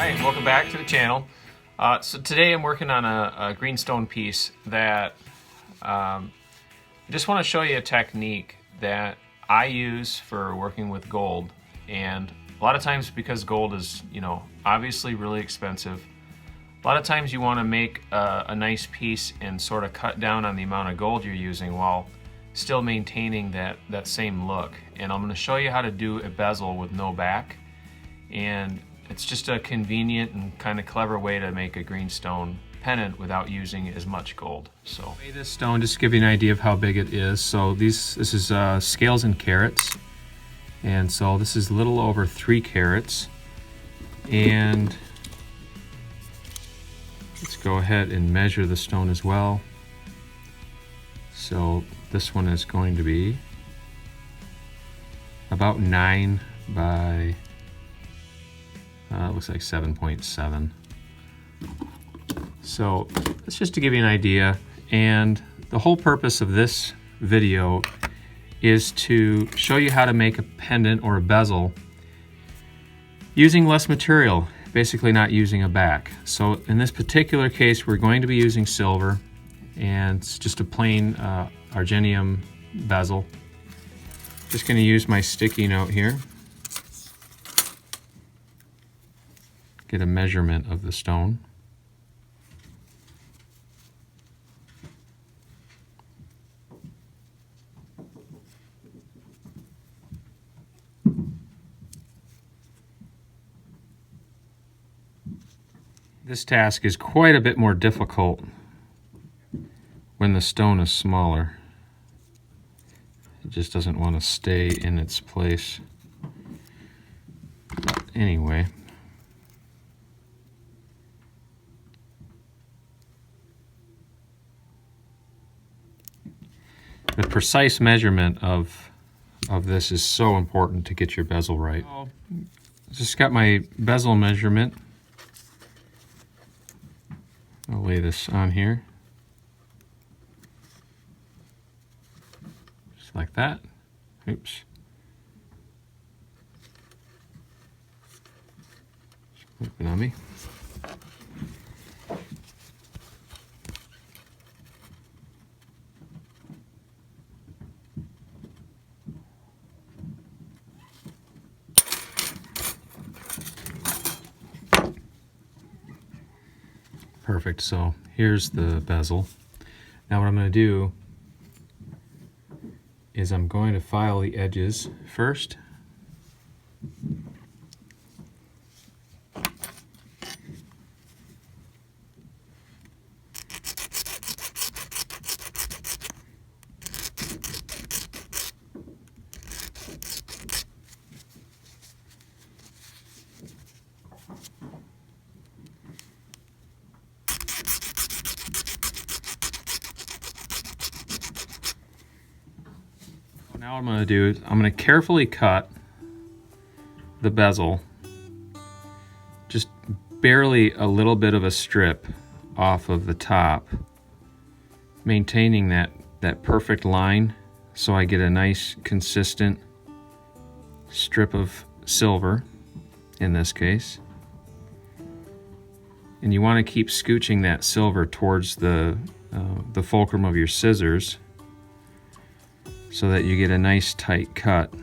Alright, welcome back to the channel. So today I'm working on a greenstone piece that I just want to show you a technique that I use for working with gold. And a lot of times, because gold is, obviously really expensive, a lot of times you want to make a nice piece and sort of cut down on the amount of gold you're using while still maintaining that same look. And I'm going to show you how to do a bezel with no back. And it's just a convenient and kind of clever way to make a greenstone pendant without using as much gold. So this stone, just to give you an idea of how big it is. So this is scales and carats, and so this is a little over 3 carats. And let's go ahead and measure the stone as well. So this one is going to be about 9 by it looks like 7.7. So that's just to give you an idea. And the whole purpose of this video is to show you how to make a pendant or a bezel using less material, basically not using a back. So in this particular case, we're going to be using silver, and it's just a plain argenium bezel. Just going to use my sticky note here. Get a measurement of the stone. This task is quite a bit more difficult when the stone is smaller. It just doesn't want to stay in its place. But anyway. The precise measurement of this is so important to get your bezel right. Just got my bezel measurement. I'll lay this on here. Just like that. Oops. Open on me. Perfect, so here's the bezel. Now what I'm going to do is I'm going to file the edges first. Now what I'm going to do is I'm going to carefully cut the bezel, just barely a little bit of a strip off of the top, maintaining that perfect line so I get a nice consistent strip of silver in this case. And you want to keep scooching that silver towards the fulcrum of your scissors, so that you get a nice tight cut. So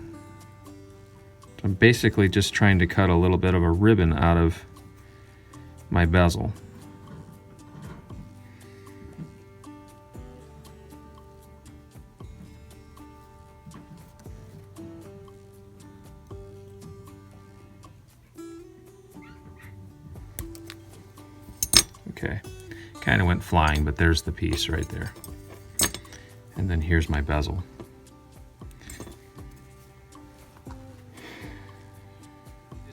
I'm basically just trying to cut a little bit of a ribbon out of my bezel. Okay, kind of went flying, but there's the piece right there. And then here's my bezel.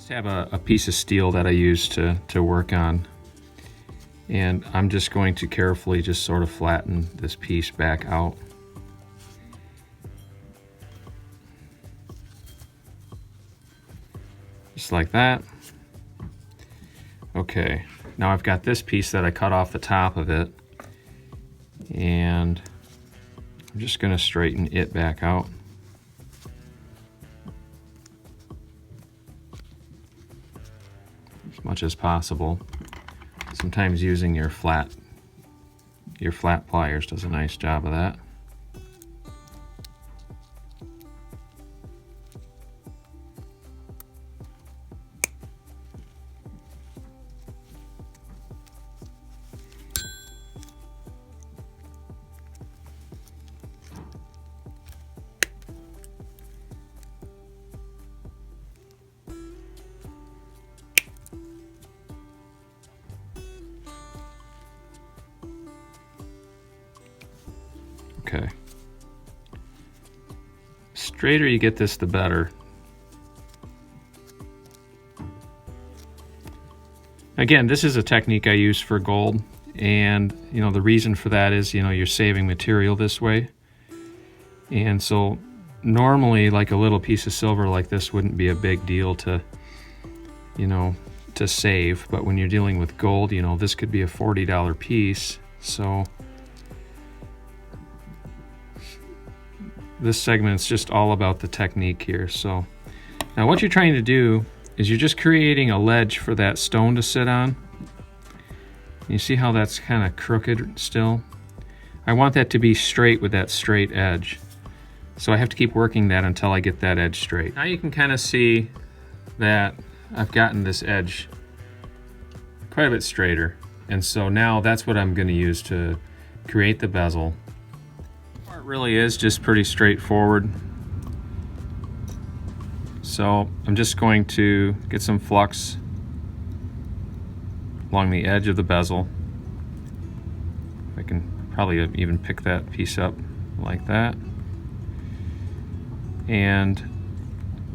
Have a piece of steel that I use to work on, and I'm just going to carefully just sort of flatten this piece back out. Just like that. Okay, now I've got this piece that I cut off the top of it, and I'm just going to straighten it back out. much as possible. Sometimes using your flat pliers does a nice job of that. Okay. Straighter you get this, the better. Again, this is a technique I use for gold, and the reason for that is you're saving material this way. And so normally, like a little piece of silver like this wouldn't be a big deal to save, but when you're dealing with gold, this could be a $40 piece. So this segment is just all about the technique here. So now what you're trying to do is you're just creating a ledge for that stone to sit on. You see how that's kind of crooked still? I want that to be straight with that straight edge. So I have to keep working that until I get that edge straight. Now you can kind of see that I've gotten this edge quite a bit straighter. And so now that's what I'm going to use to create the bezel. It really is just pretty straightforward. So I'm just going to get some flux along the edge of the bezel. I can probably even pick that piece up like that. And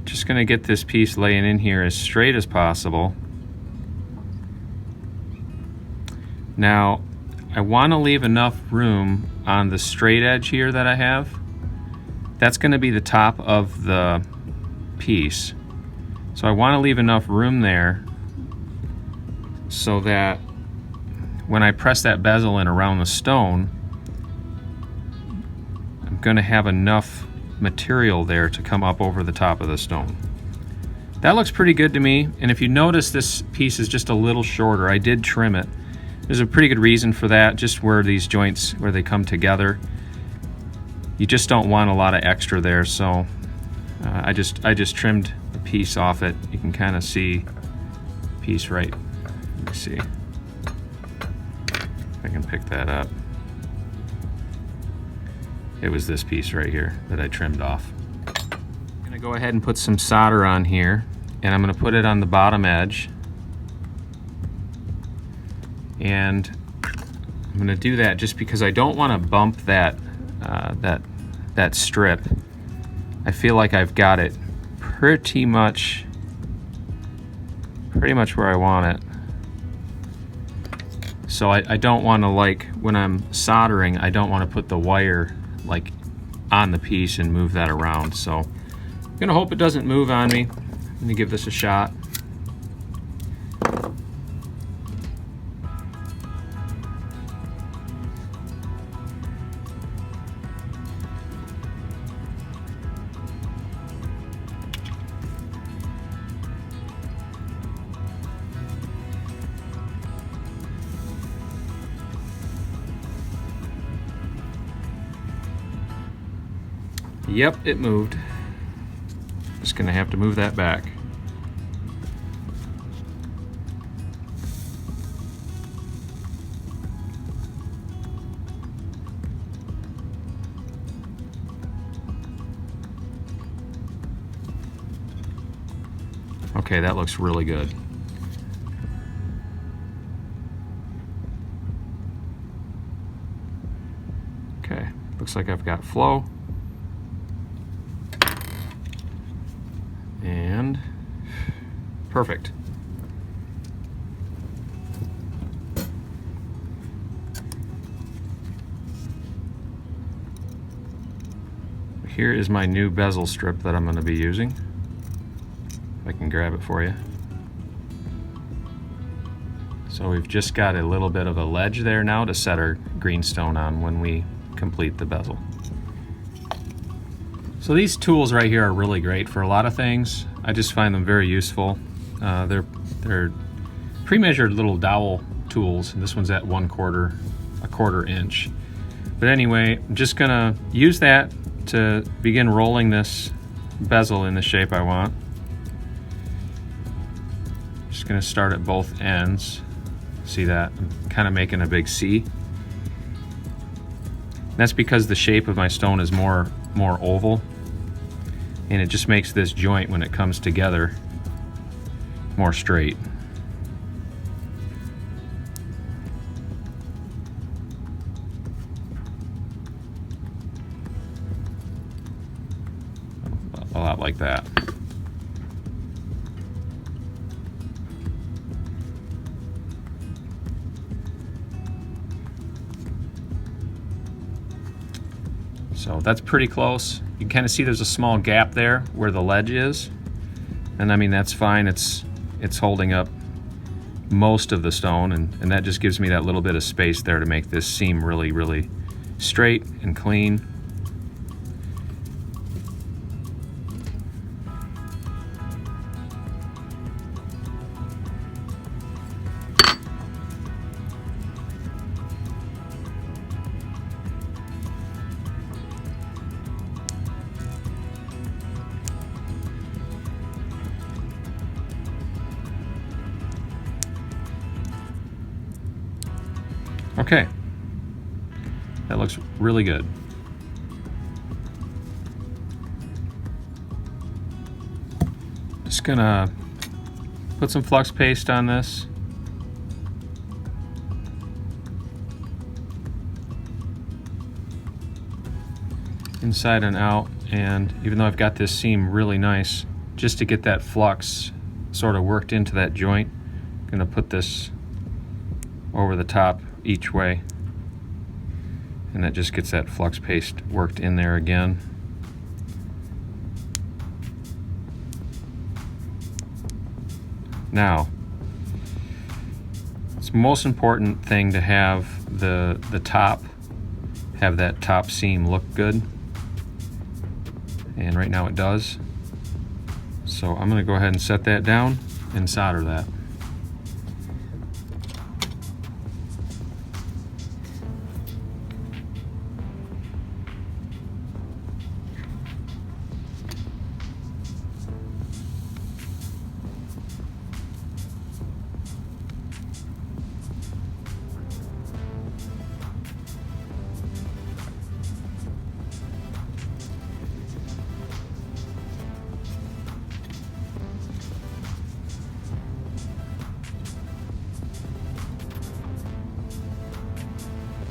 just going to get this piece laying in here as straight as possible. Now I want to leave enough room on the straight edge here that I have. That's going to be the top of the piece. So I want to leave enough room there so that when I press that bezel in around the stone, I'm going to have enough material there to come up over the top of the stone. That looks pretty good to me, and if you notice this piece is just a little shorter, I did trim it. There's a pretty good reason for that, just where these joints, where they come together. You just don't want a lot of extra there, so I just trimmed a piece off it. You can kind of see the piece right. Let me see if I can pick that up. It was this piece right here that I trimmed off. I'm gonna go ahead and put some solder on here, and I'm gonna put it on the bottom edge. And I'm going to do that just because I don't want to bump that that strip. I feel like I've got it pretty much where I want it. So I don't want to, like, when I'm soldering, I don't want to put the wire like on the piece and move that around. So I'm going to hope it doesn't move on me. I'm going to give this a shot. Yep, it moved. Just gonna have to move that back. Okay, that looks really good. Okay, looks like I've got flow. And perfect. Here is my new bezel strip that I'm going to be using. If I can grab it for you. So we've just got a little bit of a ledge there now to set our greenstone on when we complete the bezel. So these tools right here are really great for a lot of things. I just find them very useful. They're pre-measured little dowel tools, and this one's at a quarter inch. But anyway, I'm just gonna use that to begin rolling this bezel in the shape I want. Just gonna start at both ends. See that? I'm kind of making a big C. That's because the shape of my stone is more oval, and it just makes this joint, when it comes together, more straight. A lot like that. So that's pretty close. You can kind of see there's a small gap there where the ledge is. And I mean, that's fine. It's holding up most of the stone, and that just gives me that little bit of space there to make this seam really, really straight and clean. Okay, that looks really good. Just gonna put some flux paste on this. Inside and out, and even though I've got this seam really nice, just to get that flux sort of worked into that joint, I'm gonna put this over the top each way, and that just gets that flux paste worked in there again. Now, it's the most important thing to have the top, have that top seam look good, and right now it does. So I'm going to go ahead and set that down and solder that.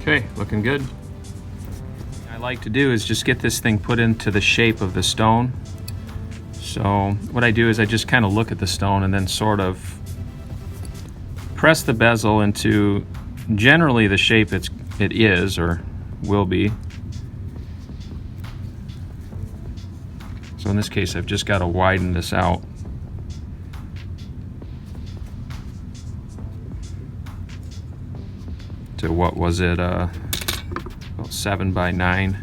Okay, looking good. What I like to do is just get this thing put into the shape of the stone. So what I do is I just kind of look at the stone and then sort of press the bezel into generally the shape it is or will be. So in this case, I've just got to widen this out. To what was it, about 7 by 9.